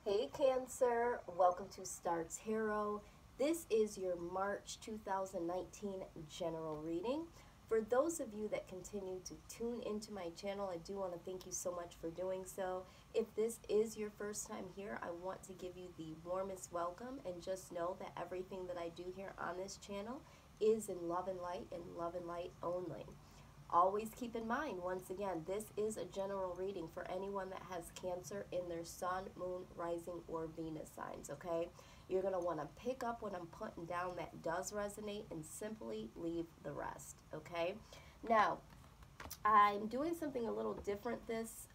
Hey Cancer, welcome to Starts Hero. This is your March 2019 general reading. For those of you that continue to tune into my channel, I do want to thank you so much for doing so. If this is your first time here, I want to give you the warmest welcome and just know that everything that I do here on this channel is in love and light and love and light only. Always keep in mind, once again, this is a general reading for anyone that has Cancer in their sun, moon, rising, or Venus signs, okay? You're going to want to pick up what I'm putting down that does resonate and simply leave the rest, okay? Now, I'm doing something a little different this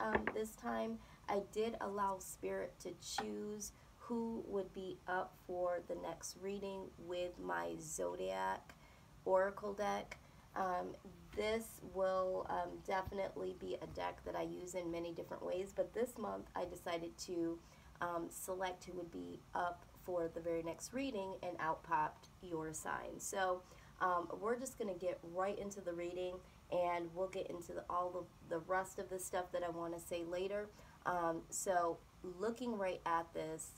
time. I did allow Spirit to choose who would be up for the next reading with my Zodiac Oracle deck. This will definitely be a deck that I use in many different ways, but this month I decided to select who would be up for the very next reading, and out popped your sign. So we're just going to get right into the reading, and we'll get into all of the rest of the stuff that I want to say later. So looking right at this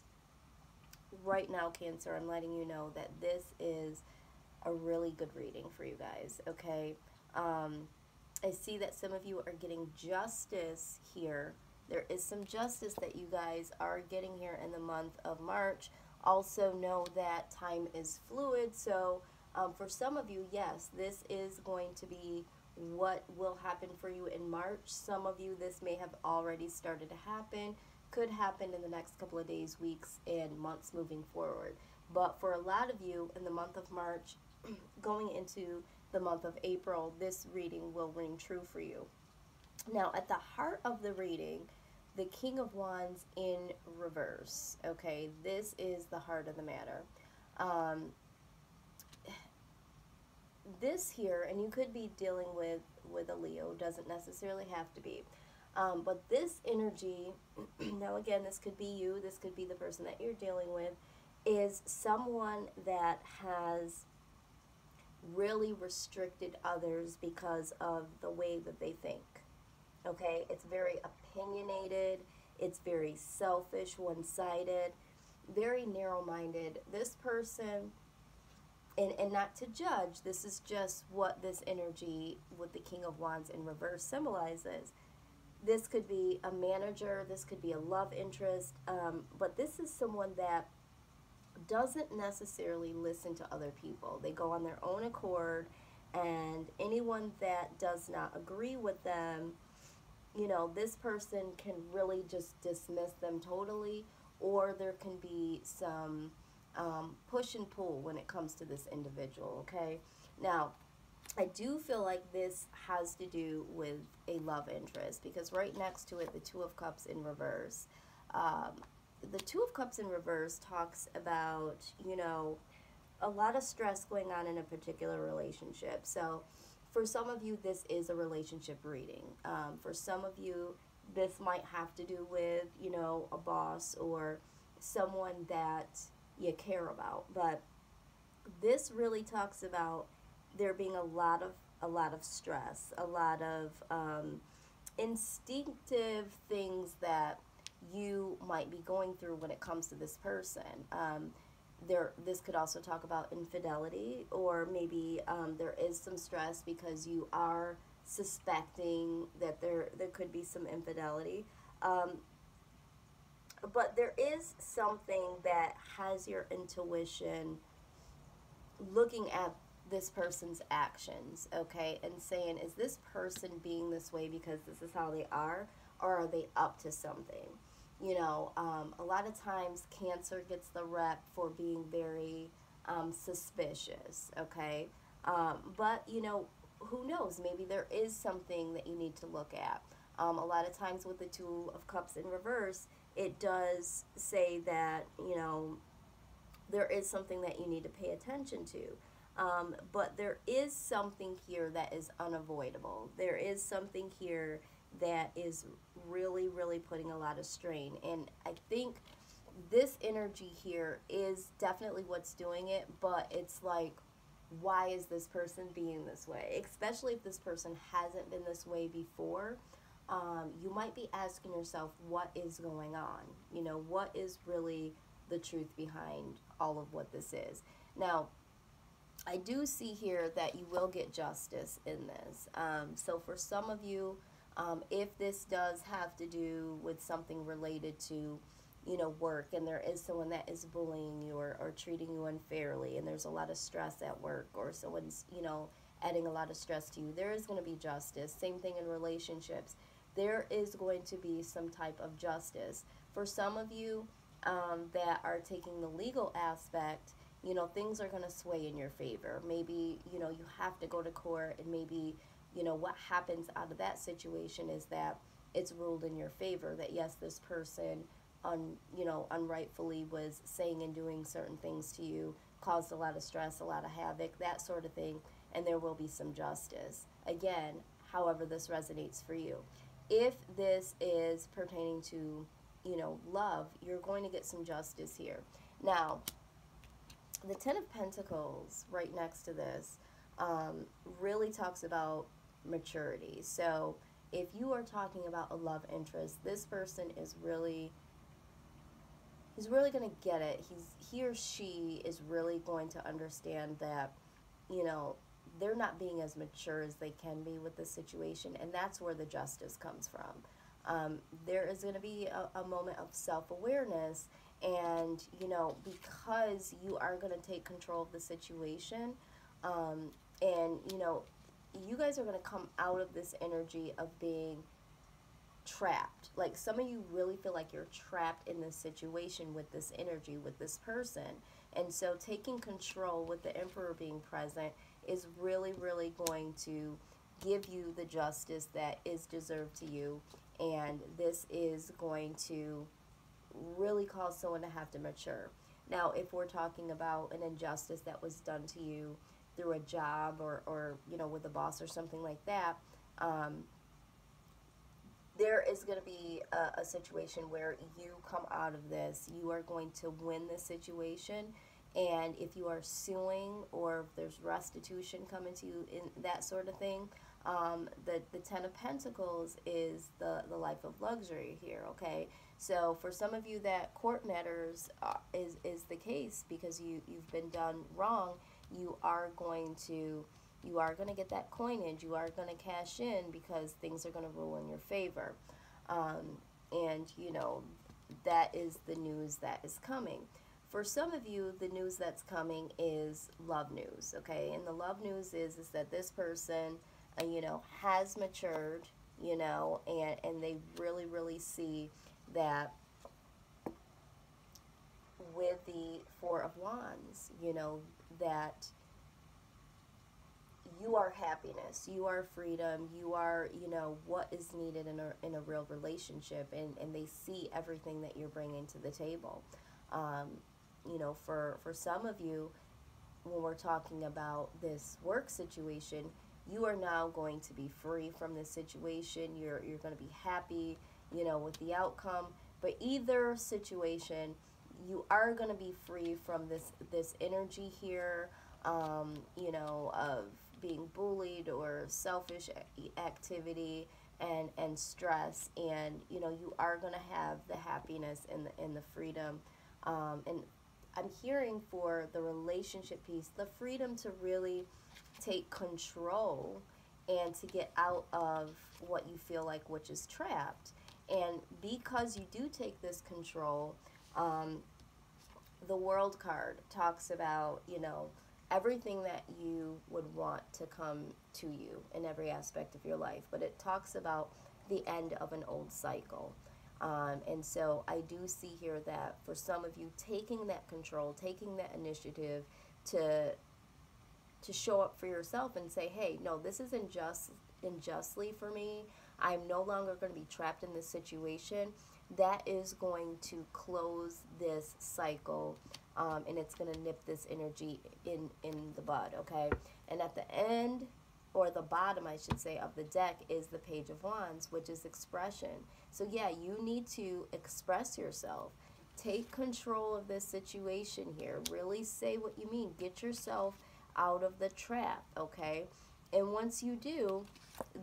right now, Cancer, I'm letting you know that this is a really good reading for you guys, okay? I see that some of you are getting justice here. There is some justice that you guys are getting here in the month of March. Also know that time is fluid, so for some of you, yes, this is going to be what will happen for you in March. Some of you, this may have already started to happen, could happen in the next couple of days, weeks, and months moving forward. But for a lot of you in the month of March, going into the month of April, this reading will ring true for you. Now, at the heart of the reading, the King of Wands in reverse, okay? This is the heart of the matter. This here, and you could be dealing with a Leo, doesn't necessarily have to be. But this energy, now again, this could be you, this could be the person that you're dealing with, is someone that has really restricted others because of the way that they think, okay? It's very opinionated, it's very selfish, one-sided, very narrow-minded. This person, and not to judge, this is just what this energy with the King of Wands in reverse symbolizes. This could be a manager, this could be a love interest, but this is someone that doesn't necessarily listen to other people. They go on their own accord, and anyone that does not agree with them, you know, this person can really just dismiss them totally, or there can be some push and pull when it comes to this individual, okay? Now, I do feel like this has to do with a love interest, because right next to it, the Two of Cups in reverse. The Two of Cups in reverse talks about, you know, a lot of stress going on in a particular relationship. So for some of you, this is a relationship reading. For some of you, this might have to do with, you know, a boss or someone that you care about. But this really talks about there being a lot of stress, a lot of instinctive things that you might be going through when it comes to this person. This could also talk about infidelity, or maybe there is some stress because you are suspecting that there could be some infidelity. But there is something that has your intuition looking at this person's actions, okay, and saying, is this person being this way because this is how they are, or are they up to something? You know, a lot of times Cancer gets the rep for being very suspicious, okay? But, you know, who knows? Maybe there is something that you need to look at. A lot of times with the Two of Cups in reverse, it does say that, you know, there is something that you need to pay attention to. But there is something here that is unavoidable. There is something here that is really, really putting a lot of strain. And I think this energy here is definitely what's doing it, but it's like, why is this person being this way? Especially if this person hasn't been this way before. you might be asking yourself, what is going on? You know, what is really the truth behind all of what this is? Now, I do see here that you will get justice in this. So for some of you, if this does have to do with something related to, you know, work, and there is someone that is bullying you or treating you unfairly, and there's a lot of stress at work, or someone's, you know, adding a lot of stress to you, there is going to be justice. Same thing in relationships. There is going to be some type of justice. For some of you that are taking the legal aspect, you know, things are going to sway in your favor. Maybe, you know, you have to go to court, and maybe, you know, what happens out of that situation is that it's ruled in your favor, that yes, this person you know, unrightfully was saying and doing certain things to you, caused a lot of stress, a lot of havoc, that sort of thing, and there will be some justice. Again, however this resonates for you. If this is pertaining to, you know, love, you're going to get some justice here. Now, the Ten of Pentacles right next to this really talks about maturity. So if you are talking about a love interest, this person is really, he's really going to get it. He or she is really going to understand that, you know, they're not being as mature as they can be with the situation, and that's where the justice comes from. There is going to be a moment of self-awareness, and, you know, because you are going to take control of the situation, and, you know, you guys are going to come out of this energy of being trapped. Like, some of you really feel like you're trapped in this situation with this energy, with this person. And so taking control with the Emperor being present is really, really going to give you the justice that is deserved to you. And this is going to really cause someone to have to mature. Now, if we're talking about an injustice that was done to you through a job or you know, with a boss or something like that, there is going to be a situation where you come out of this. You are going to win this situation. And if you are suing, or if there's restitution coming to you, in that sort of thing, the Ten of Pentacles is the life of luxury here, okay? So for some of you, that court matters is the case because you've been done wrong. You are going to get that coinage. You are going to cash in because things are going to rule in your favor. And, you know, that is the news that is coming. For some of you, the news that's coming is love news, okay? And the love news is that this person, you know, has matured, you know, and they really, really see that with the Four of Wands, you know, that you are happiness, you are freedom, you are, you know, what is needed in a real relationship, and they see everything that you're bringing to the table. You know, for some of you, when we're talking about this work situation, you are now going to be free from this situation. You're going to be happy, you know, with the outcome. But either situation, you are going to be free from this energy here, you know, of being bullied or selfish activity and stress. And, you know, you are going to have the happiness and the freedom. And I'm hearing for the relationship piece, the freedom to really take control and to get out of what you feel like, which is trapped. And because you do take this control, the World card talks about, you know, everything that you would want to come to you in every aspect of your life. But it talks about the end of an old cycle. And so I do see here that for some of you, taking that control, taking that initiative to show up for yourself and say, hey, no, this is unjustly for me. I'm no longer going to be trapped in this situation. That is going to close this cycle, and it's going to nip this energy in the bud, okay? And at the end, or the bottom, I should say, of the deck is the Page of Wands, which is expression. So yeah, you need to express yourself. Take control of this situation here. Really say what you mean. Get yourself out of the trap, okay? And once you do,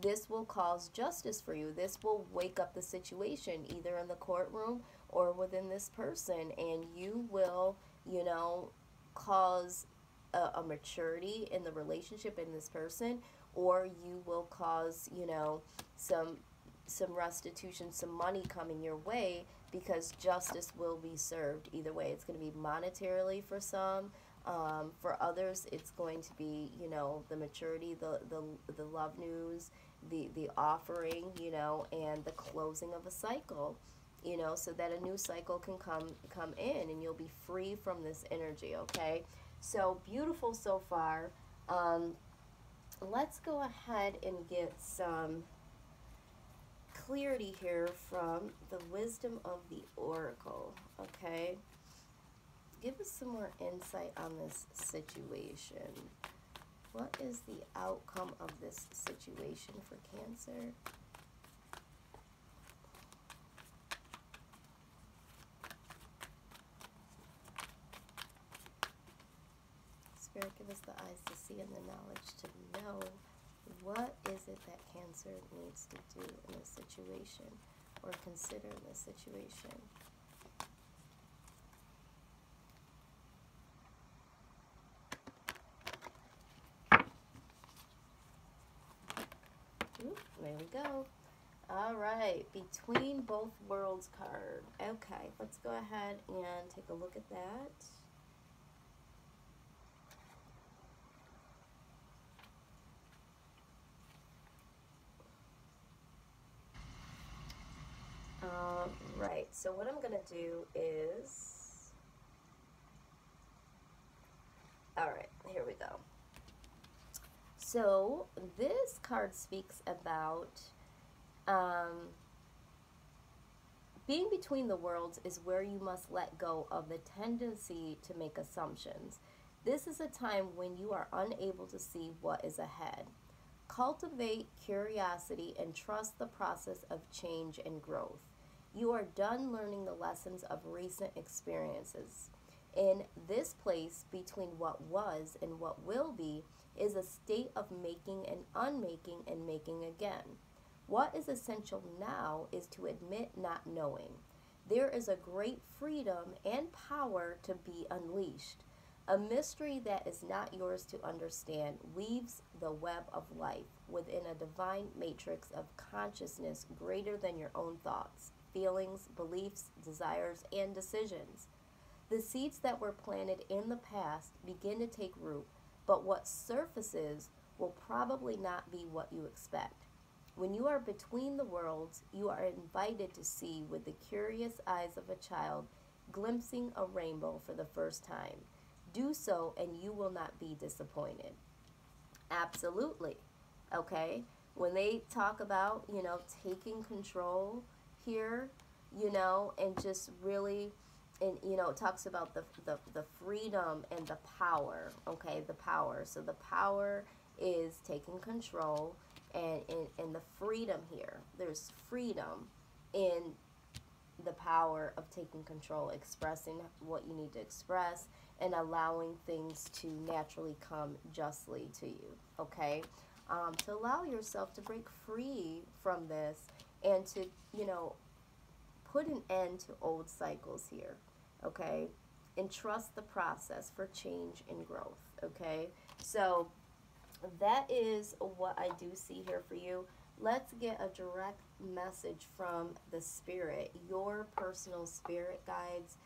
this will cause justice for you. This will wake up the situation, either in the courtroom or within this person, and you will, you know, cause a maturity in the relationship in this person, or you will cause, you know, some restitution, some money coming your way, because justice will be served either way. It's going to be monetarily for some. For others, it's going to be, you know, the maturity, the love news, the offering, you know, and the closing of a cycle, you know, so that a new cycle can come in, and you'll be free from this energy. Okay, so beautiful so far. Let's go ahead and get some clarity here from the wisdom of the oracle. Okay, give us some more insight on this situation. What is the outcome of this situation for Cancer? Spirit, give us the eyes to see and the knowledge to know. What is it that Cancer needs to do in this situation, or consider in this situation? Ooh, there we go. All right, Between Both Worlds card. Okay, let's go ahead and take a look at that. Right, so what I'm going to do is, all right, here we go. So this card speaks about being between the worlds is where you must let go of the tendency to make assumptions. This is a time when you are unable to see what is ahead. Cultivate curiosity and trust the process of change and growth. You are done learning the lessons of recent experiences. In this place between what was and what will be is a state of making and unmaking and making again. What is essential now is to admit not knowing. There is a great freedom and power to be unleashed. A mystery that is not yours to understand weaves the web of life within a divine matrix of consciousness greater than your own thoughts, feelings, beliefs, desires, and decisions. The seeds that were planted in the past begin to take root, but what surfaces will probably not be what you expect. When you are between the worlds, you are invited to see with the curious eyes of a child glimpsing a rainbow for the first time. Do so and you will not be disappointed. Absolutely. Okay? When they talk about, you know, taking control here, you know, and just really, and, you know, it talks about the freedom and the power. Okay? The power. So the power is taking control, and the freedom here. There's freedom in the power of taking control, expressing what you need to express, and allowing things to naturally come justly to you, okay? To allow yourself to break free from this and to, you know, put an end to old cycles here, okay? And trust the process for change and growth, okay? So that is what I do see here for you. Let's get a direct message from the spirit, your personal spirit guides,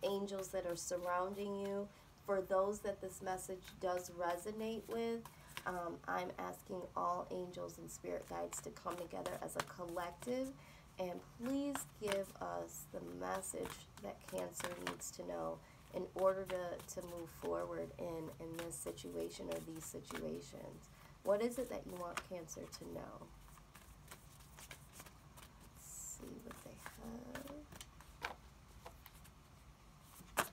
angels that are surrounding you. For those that this message does resonate with, I'm asking all angels and spirit guides to come together as a collective, and please give us the message that Cancer needs to know in order to move forward in this situation or these situations. What is it that you want Cancer to know? Let's see what they have.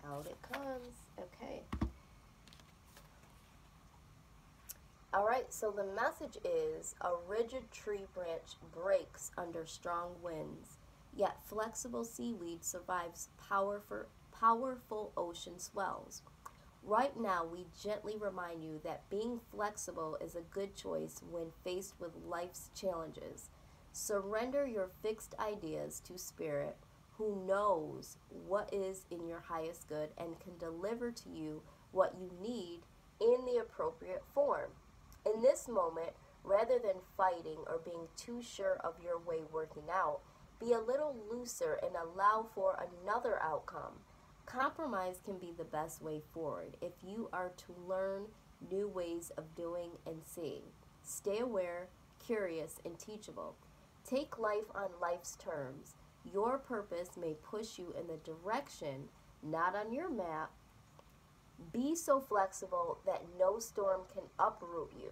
Out it comes. Okay. All right, so the message is a rigid tree branch breaks under strong winds, yet flexible seaweed survives powerful ocean swells. Right now, we gently remind you that being flexible is a good choice when faced with life's challenges. Surrender your fixed ideas to Spirit, who knows what is in your highest good and can deliver to you what you need in the appropriate form. In this moment, rather than fighting or being too sure of your way working out, be a little looser and allow for another outcome. Compromise can be the best way forward if you are to learn new ways of doing and seeing. Stay aware, curious, and teachable. Take life on life's terms. Your purpose may push you in the direction not on your map. Be so flexible that no storm can uproot you.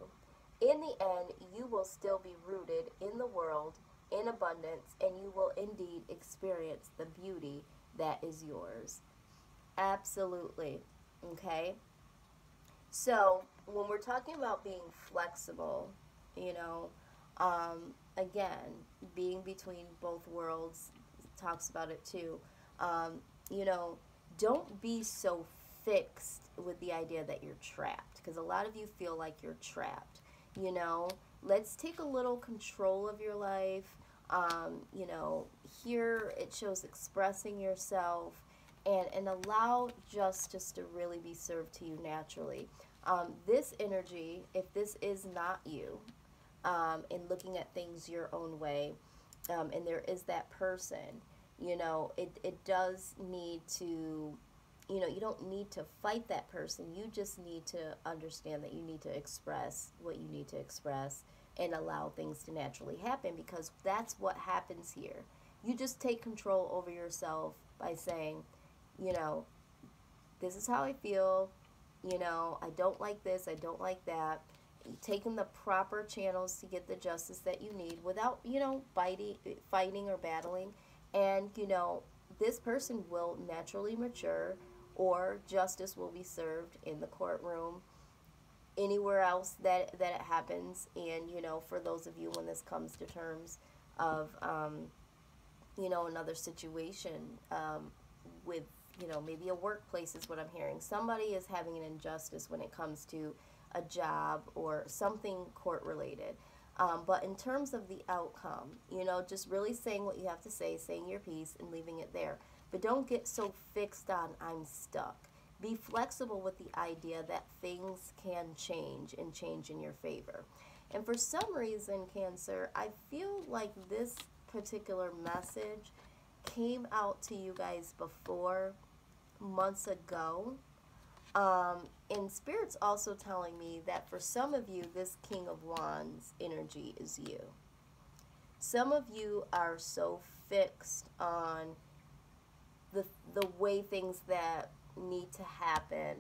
In the end, you will still be rooted in the world in abundance, and you will indeed experience the beauty that is yours. Absolutely. Okay? So, when we're talking about being flexible, you know, again, being between both worlds talks about it too. Um, you know, don't be so fixed with the idea that you're trapped, because a lot of you feel like you're trapped. You know, let's take a little control of your life. You know, here it shows expressing yourself, and allow justice to really be served to you naturally. This energy, if this is not you, in looking at things your own way, and there is that person, you know, it does need to, you know, you don't need to fight that person. You just need to understand that you need to express what you need to express and allow things to naturally happen, because that's what happens here. You just take control over yourself by saying, you know, this is how I feel, you know, I don't like this, I don't like that. Taking the proper channels to get the justice that you need without, you know, fighting or battling. And, you know, this person will naturally mature, or justice will be served in the courtroom, anywhere else that it happens. And, you know, for those of you, when this comes to terms of, you know, another situation, with, you know, maybe a workplace is what I'm hearing. Somebody is having an injustice when it comes to a job or something court related. But in terms of the outcome, you know, just really saying what you have to say, saying your piece, and leaving it there. But don't get so fixed on I'm stuck. Be flexible with the idea that things can change and change in your favor. And for some reason, Cancer, I feel like this particular message came out to you guys before, months ago. And Spirit's also telling me that for some of you, this King of Wands energy is you. Some of you are so fixed on the way things that need to happen,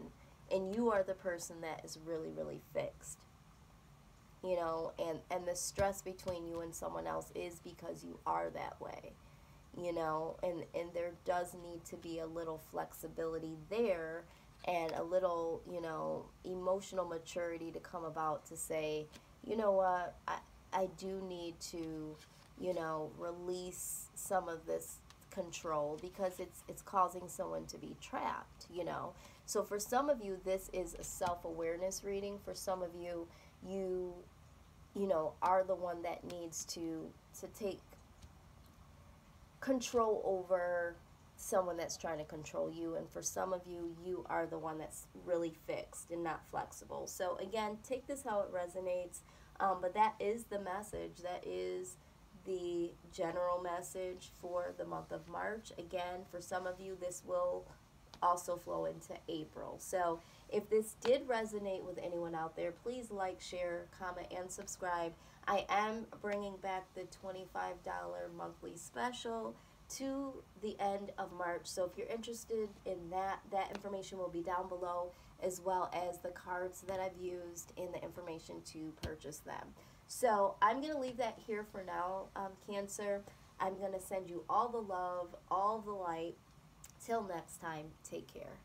and you are the person that is really, really fixed. You know, and the stress between you and someone else is because you are that way. You know, and there does need to be a little flexibility there, and a little, you know, emotional maturity to come about to say, you know what, I do need to, you know, release some of this control, because it's causing someone to be trapped, you know. So for some of you, this is a self-awareness reading. For some of you, you know, are the one that needs to take control over someone that's trying to control you. And for some of you, you are the one that's really fixed and not flexible. So again, take this how it resonates, but that is the message. That is the general message for the month of March. Again, for some of you, this will also flow into April. So if this did resonate with anyone out there, please like, share, comment, and subscribe. I am bringing back the $25 monthly special to the end of March. So if you're interested in that information will be down below, as well as the cards that I've used and the information to purchase them. So I'm going to leave that here for now, Cancer. I'm going to send you all the love, all the light. Till next time, take care.